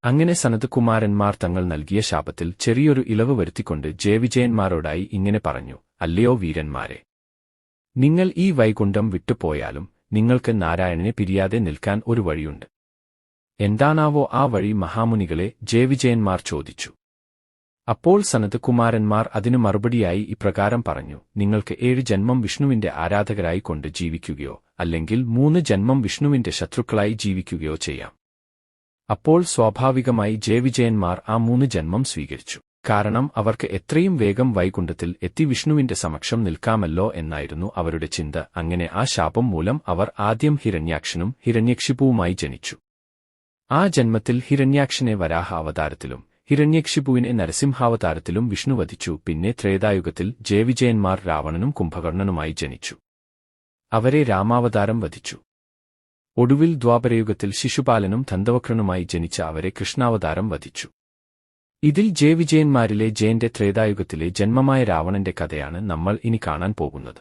അങ്ങനെ സനത്കുമാരന്മാർ തങ്ങൾ നൽകിയ ശാപത്തിൽ ചെറിയൊരു ഇളവ് വരുത്തിക്കൊണ്ട് ജയവിജയന്മാരോടായി ഇങ്ങനെ പറഞ്ഞു: അല്ലയോ വീരന്മാരെ, നിങ്ങൾ ഈ വൈകുണ്ഠം വിട്ടുപോയാലും നിങ്ങൾക്ക് നാരായണനെ പിരിയാതെ നിൽക്കാൻ ഒരു വഴിയുണ്ട്. എന്താണാവോ ആ വഴി മഹാമുനികളെ? ജയവിജയന്മാർ ചോദിച്ചു. അപ്പോൾ സനത്കുമാരന്മാർ അതിനു മറുപടിയായി ഇപ്രകാരം പറഞ്ഞു: നിങ്ങൾക്ക് 7 ജന്മം വിഷ്ണുവിന്റെ ആരാധകരായി കൊണ്ട് ജീവിക്കുകയോ അല്ലെങ്കിൽ 3 ജന്മം വിഷ്ണുവിന്റെ ശത്രുക്കളായി ജീവിക്കുകയോ ചെയ്യാം. അപ്പോൾ സ്വാഭാവികമായി ജയവിജയന്മാർ ആ 3 ജന്മം സ്വീകരിച്ചു. കാരണം അവർക്ക് എത്രയും വേഗം വൈകുണ്ഠത്തിൽ എത്തി വിഷ്ണുവിന്റെ സമക്ഷം നിൽക്കാമല്ലോ എന്നായിരുന്നു അവരുടെ ചിന്ത. അങ്ങനെ ആ ശാപം മൂലം അവർ ആദ്യം ഹിരണ്യാക്ഷനും ഹിരണ്യക്ഷിപുവുമായി ജനിച്ചു. ആ ജന്മത്തിൽ ഹിരണ്യാക്ഷനെ വരാഹ അവതാരത്തിലും ഹിരണ്യക്ഷിപുവിനെ നരസിംഹാവതാരത്തിലും വിഷ്ണു വധിച്ചു. പിന്നെ ത്രേതായുഗത്തിൽ ജയവിജയന്മാർ രാവണനും കുംഭകർണനുമായി ജനിച്ചു. അവരെ രാമാവതാരം വധിച്ചു. ഒടുവിൽ ദ്വാപരയുഗത്തിൽ ശിശുപാലനും ദന്തവക്രനുമായി ജനിച്ച അവരെ കൃഷ്ണാവതാരം വധിച്ചു. ഇതിൽ ജയവിജയന്മാരിലെ ജയന്റെ ത്രേതായുഗത്തിലെ ജന്മമായ രാവണന്റെ കഥയാണ് നമ്മൾ ഇനി കാണാൻ പോകുന്നത്.